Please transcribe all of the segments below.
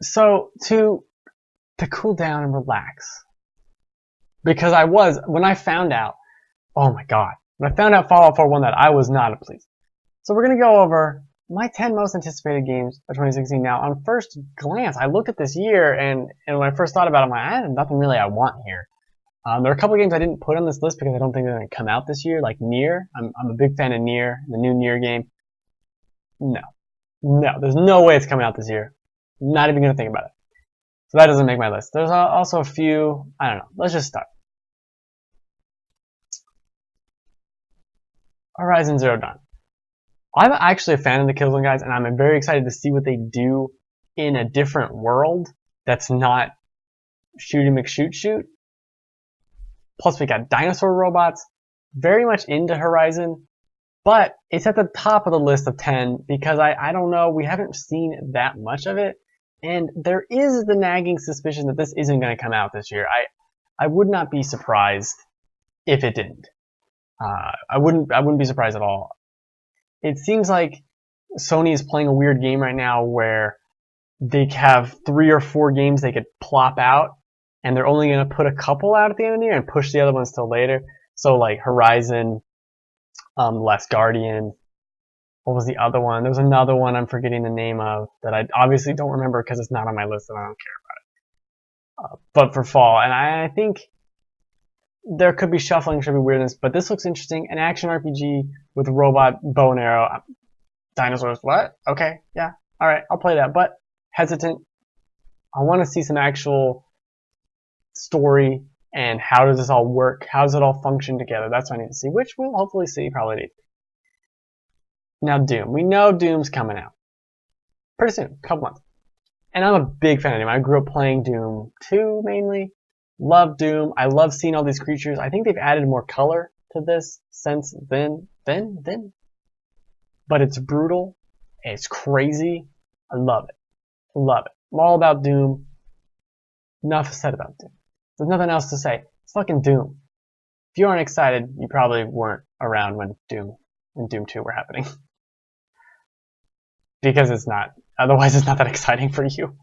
So to cool down and relax, because when I found out, oh my god, when I found out Fallout 4 won that, I was not pleased. So we're gonna go over my 10 most anticipated games of 2016. Now, on first glance, I looked at this year, and when I first thought about it, I'm like, I have nothing really I want here. There are a couple of games I didn't put on this list because I don't think they're going to come out this year, like Nier. I'm a big fan of Nier, the new Nier game. No. No, there's no way it's coming out this year. Not even going to think about it. So that doesn't make my list. There's also a few, I don't know. Let's just start. Horizon Zero Dawn. I'm actually a fan of the Killzone guys, and I'm very excited to see what they do in a different world that's not shooty McShoot. Plus, we got dinosaur robots. Very much into Horizon, but it's at the top of the list of 10 because I don't know, we haven't seen that much of it, and there is the nagging suspicion that this isn't going to come out this year. I would not be surprised if it didn't. I wouldn't be surprised at all. It seems like Sony is playing a weird game right now where they have 3 or 4 games they could plop out, and they're only going to put a couple out at the end of the year and push the other ones till later. So like Horizon, Last Guardian, what was the other one? There was another one I'm forgetting the name of that I obviously don't remember because it's not on my list and I don't care about it. But for fall, and I think there could be shuffling, should be weirdness, but this looks interesting. An action RPG with robot bow and arrow. Dinosaurs, what? Okay, yeah, alright, I'll play that, but hesitant. I want to see some actual story and how does this all work? How does it all function together? That's what I need to see, which we'll hopefully see probably need. Now Doom. We know Doom's coming out. Pretty soon, a couple months. And I'm a big fan of Doom. I grew up playing Doom 2 mainly. Love Doom. I love seeing all these creatures. I think they've added more color to this since then. But it's brutal. It's crazy. I love it. Love it. I'm all about Doom. Enough said about Doom. There's nothing else to say. It's fucking Doom. If you aren't excited, you probably weren't around when Doom and Doom 2 were happening. Because it's not. Otherwise, it's not that exciting for you.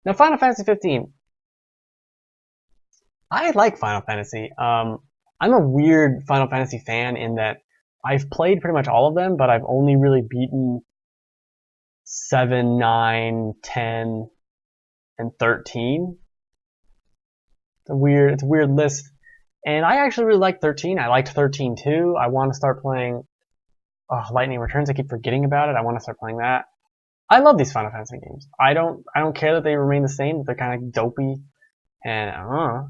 Now, Final Fantasy 15. I like Final Fantasy. I'm a weird Final Fantasy fan in that I've played pretty much all of them, but I've only really beaten 7, 9, 10, and 13. It's a weird list. And I actually really like 13. I liked 13 too. I want to start playing Lightning Returns. I keep forgetting about it. I want to start playing that. I love these Final Fantasy games. I don't care that they remain the same, that they're kind of dopey. And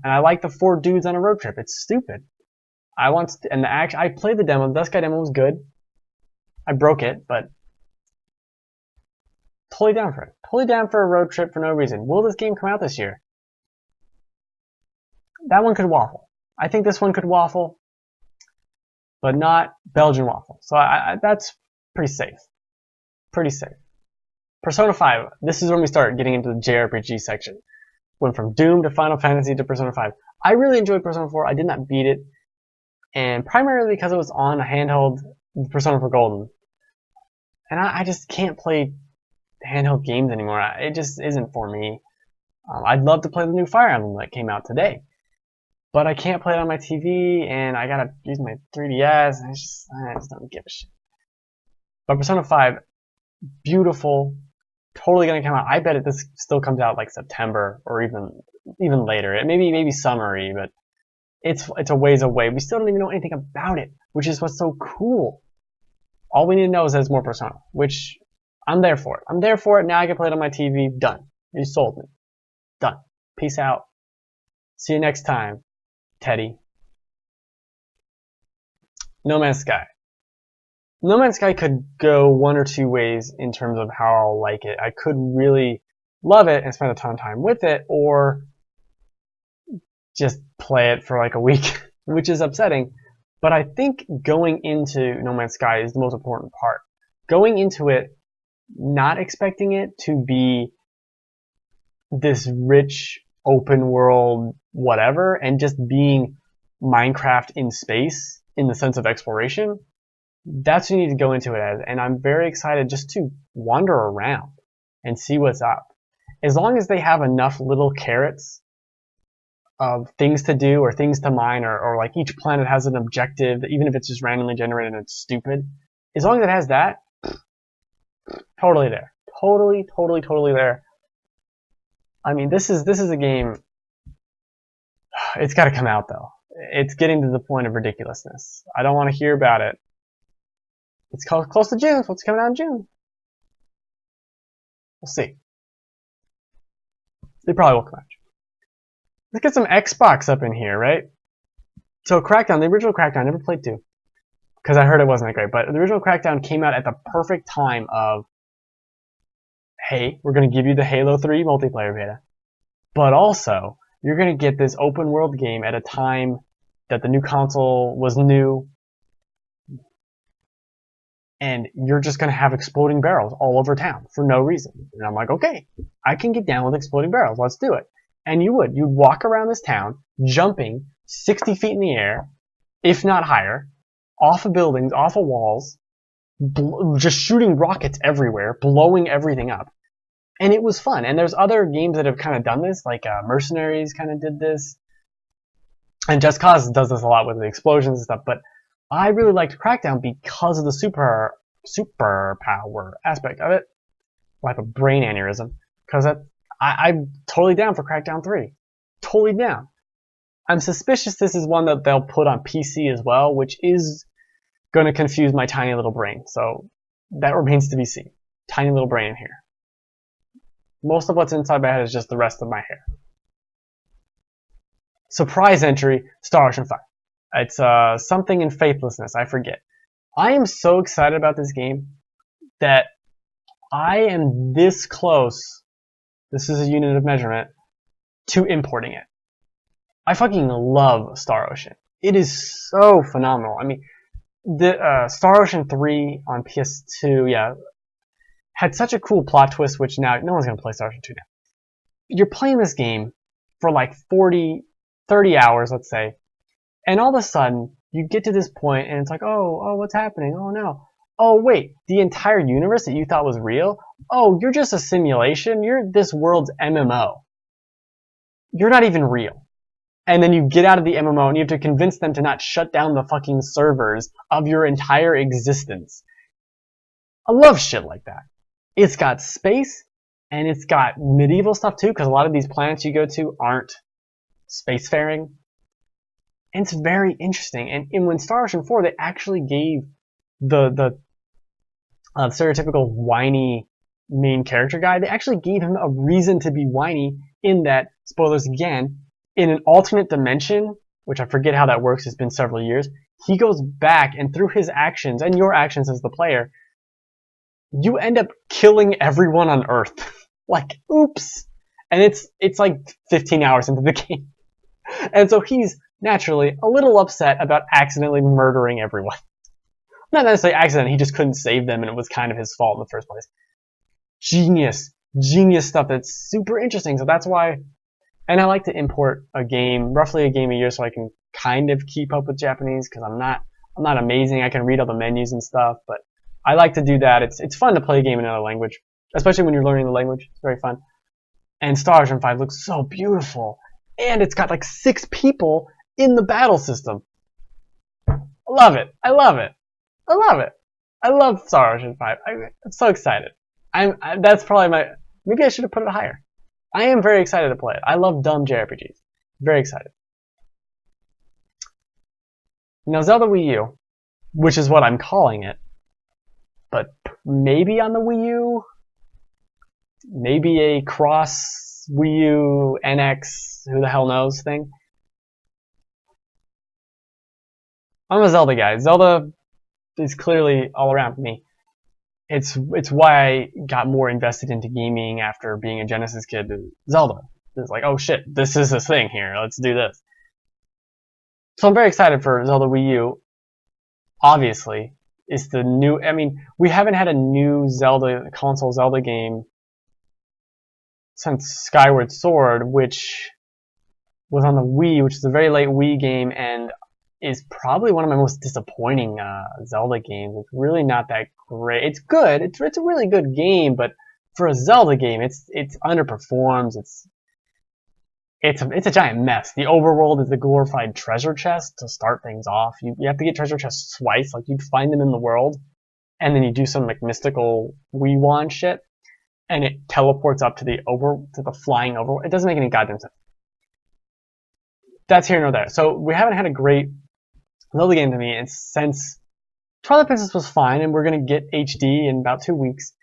I like the 4 dudes on a road trip. It's stupid. I played the demo. The Dust Guy demo was good. I broke it, but totally down for it. Totally down for a road trip for no reason. Will this game come out this year? That one could waffle. I think this one could waffle, but not Belgian waffle. So that's pretty safe. Pretty safe. Persona 5. This is when we start getting into the JRPG section. Went from Doom to Final Fantasy to Persona 5. I really enjoyed Persona 4. I did not beat it. And primarily because it was on a handheld Persona 4 Golden. And I just can't play handheld games anymore. It just isn't for me. I'd love to play the new Fire Emblem that came out today. But I can't play it on my TV, and I gotta use my 3DS, and I just don't give a shit. But Persona 5, beautiful, totally gonna come out. I bet this still comes out like September or even later. It maybe summery, but it's a ways away. We still don't even know anything about it, which is what's so cool. All we need to know is that it's more Persona, which I'm there for it. I'm there for it. Now I can play it on my TV. Done. You sold me. Done. Peace out. See you next time, Teddy. No Man's Sky. No Man's Sky could go one or two ways in terms of how I'll like it. I could really love it and spend a ton of time with it, or just play it for like a week, which is upsetting. But I think going into No Man's Sky is the most important part. Going into it, not expecting it to be this rich, open world, whatever, and just being Minecraft in space in the sense of exploration, that's what you need to go into it as. And I'm very excited just to wander around and see what's up. as long as they have enough little carrots of things to do or things to mine, or like each planet has an objective, that even if it's just randomly generated and it's stupid, as long as it has that, totally there. Totally there. I mean, this is a game. It's got to come out though. It's getting to the point of ridiculousness. I don't want to hear about it. It's close to June, so it's coming out in June. We'll see. They probably will come out. Let's get some Xbox up in here, right? So Crackdown, the original Crackdown, I never played 2 because I heard it wasn't that great. But the original Crackdown came out at the perfect time of, hey, we're going to give you the Halo 3 multiplayer beta, but also you're going to get this open world game at a time that the new console was new, and you're just going to have exploding barrels all over town for no reason. And I'm like, okay, I can get down with exploding barrels. Let's do it. And you'd walk around this town, jumping 60 feet in the air, if not higher, off of buildings, off of walls, just shooting rockets everywhere, blowing everything up. And it was fun. And there's other games that have kind of done this, like Mercenaries kind of did this. And Just Cause does this a lot with the explosions and stuff. But I really liked Crackdown because of the superpower aspect of it. I have a brain aneurysm. Because I'm totally down for Crackdown 3. Totally down. I'm suspicious this is one that they'll put on PC as well, which is going to confuse my tiny little brain. So that remains to be seen. Tiny little brain in here. Most of what's inside my head is just the rest of my hair. Surprise entry, Star Ocean 5. It's something in faithlessness, I forget. I am so excited about this game that I am this close, this is a unit of measurement, to importing it. I fucking love Star Ocean. It is so phenomenal. I mean, the Star Ocean 3 on PS2, yeah, had such a cool plot twist, which now no one's going to play Star Ocean 2 now. You're playing this game for like 30 hours, let's say, and all of a sudden, you get to this point, and it's like, oh, what's happening? Oh, no. Oh, wait, the entire universe that you thought was real? Oh, you're just a simulation? You're this world's MMO. You're not even real. And then you get out of the MMO, and you have to convince them to not shut down the fucking servers of your entire existence. I love shit like that. It's got space, and it's got medieval stuff, too, because a lot of these planets you go to aren't spacefaring. And it's very interesting. And when Star Ocean 4, they actually gave the stereotypical whiny main character guy, they actually gave him a reason to be whiny in that, spoilers again, in an alternate dimension, which I forget how that works, it's been several years, he goes back and through his actions, and your actions as the player, you end up killing everyone on Earth. Like, oops. And it's like 15 hours into the game. And so he's naturally a little upset about accidentally murdering everyone. Not necessarily accident, he just couldn't save them and it was kind of his fault in the first place. Genius stuff that's super interesting. So that's why, and I like to import a game, roughly a game a year, so I can kind of keep up with Japanese, because I'm not amazing. I can read all the menus and stuff, but I like to do that. It's fun to play a game in another language, especially when you're learning the language. It's very fun. And Star Ocean 5 looks so beautiful. And it's got like 6 people in the battle system. I love it. I love Star Ocean 5. I'm so excited. That's probably maybe I should have put it higher. I am very excited to play it. I love dumb JRPGs. Very excited. Now Zelda Wii U, which is what I'm calling it, but maybe on the Wii U, maybe a cross Wii U, NX, who the hell knows thing. I'm a Zelda guy. Zelda is clearly all around for me. It's why I got more invested into gaming after being a Genesis kid. Zelda. It's like, oh shit, this is this thing here. Let's do this. So I'm very excited for Zelda Wii U. Obviously, it's the new. I mean, we haven't had a new console Zelda game since Skyward Sword, which was on the Wii, which is a very late Wii game, and is probably one of my most disappointing Zelda games. It's really not that great. It's good. It's a really good game, but for a Zelda game, it's underperforms. It's a giant mess. The overworld is the glorified treasure chest to start things off. You have to get treasure chests twice. Like, you find them in the world, and then you do some like mystical Wii wand shit, and it teleports up to the flying overworld. It doesn't make any goddamn sense. That's here nor there. So we haven't had a great Zelda game to me, and since Twilight Princess was fine, and we're gonna get HD in about 2 weeks,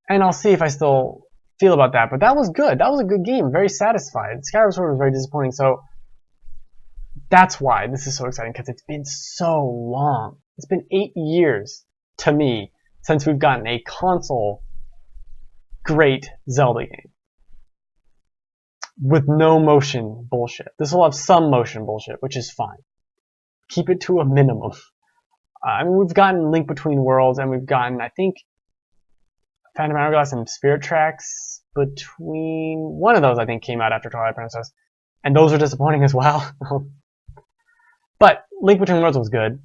and I'll see if I still feel about that. But that was good. That was a good game. Very satisfied. Skyward Sword was very disappointing. So that's why this is so exciting, because it's been so long. It's been 8 years to me since we've gotten a console great Zelda game with no motion bullshit. This will have some motion bullshit, which is fine. Keep it to a minimum. I mean, we've gotten Link Between Worlds, and we've gotten, I think, Phantom Hourglass and Spirit Tracks between... One of those, I think, came out after Twilight Princess. And those are disappointing as well. But Link Between Worlds was good.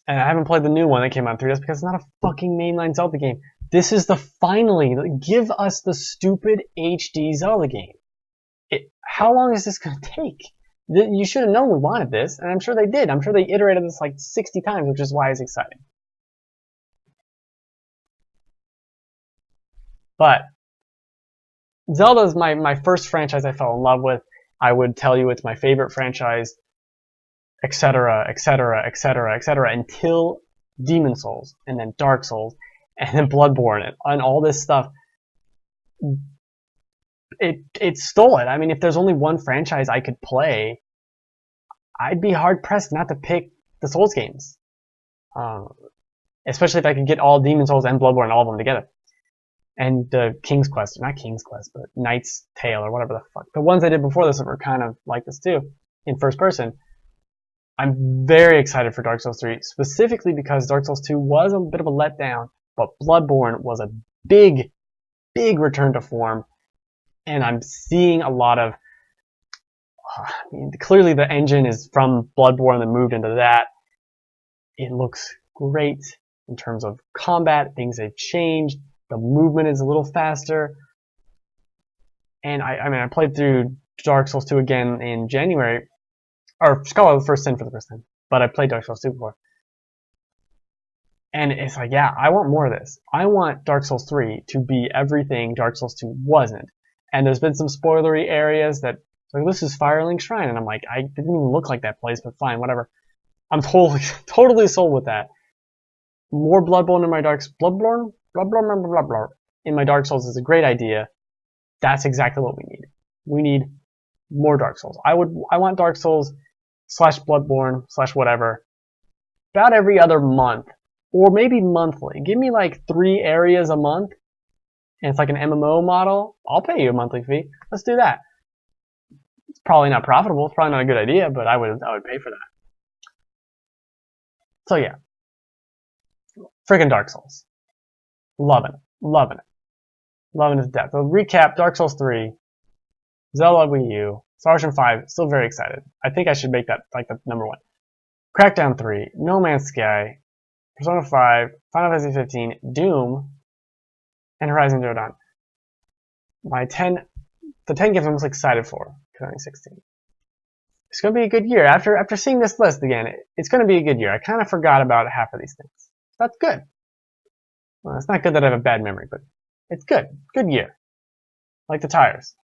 And I haven't played the new one that came out in 3DS because it's not a fucking mainline Zelda game. This is the finally, give us the stupid HD Zelda game. How long is this going to take? You should have known we wanted this, and I'm sure they did. I'm sure they iterated this like 60 times, which is why it's exciting. But Zelda is my first franchise I fell in love with. I would tell you it's my favorite franchise, etc., etc., etc., etc., until Demon Souls, and then Dark Souls, and then Bloodborne, and all this stuff. It stole it. I mean, if there's only one franchise I could play, I'd be hard pressed not to pick the Souls games. Especially if I could get all Demon Souls and Bloodborne, all of them together. And King's Quest, not King's Quest, but Knight's Tale, or whatever the fuck. The ones I did before this were kind of like this too, in first person. I'm very excited for Dark Souls 3, specifically because Dark Souls 2 was a bit of a letdown, but Bloodborne was a big, big return to form. And I'm seeing a lot of... I mean, clearly the engine is from Bloodborne and moved into that. It looks great in terms of combat. Things have changed. The movement is a little faster. And I played through Dark Souls 2 again in January. Or Scholar of the First Sin for the first time. But I played Dark Souls 2 before. And it's like, yeah, I want more of this. I want Dark Souls 3 to be everything Dark Souls 2 wasn't. And there's been some spoilery areas that, like, this is Firelink Shrine. And I'm like, I didn't even look like that place, but fine, whatever. I'm totally sold with that. More Bloodborne in my Bloodborne in my Dark Souls is a great idea. That's exactly what we need. We need more Dark Souls. I want Dark Souls / Bloodborne / whatever about every other month, or maybe monthly. Give me like 3 areas a month, and it's like an MMO model. I'll pay you a monthly fee. Let's do that. It's probably not profitable. It's probably not a good idea, but I would pay for that. So yeah, friggin' Dark Souls. Loving it. Loving it. Loving it to death. So recap, Dark Souls 3, Zelda Wii U, Star Ocean 5, still very excited. I think I should make that like the number 1. Crackdown 3, No Man's Sky, Persona 5, Final Fantasy 15, Doom, and Horizon Zero Dawn. The 10 games I'm most excited for 2016. It's going to be a good year. After seeing this list again, it's going to be a good year. I kind of forgot about half of these things. That's good. Well, it's not good that I have a bad memory, but it's good. Good year. Like the tires.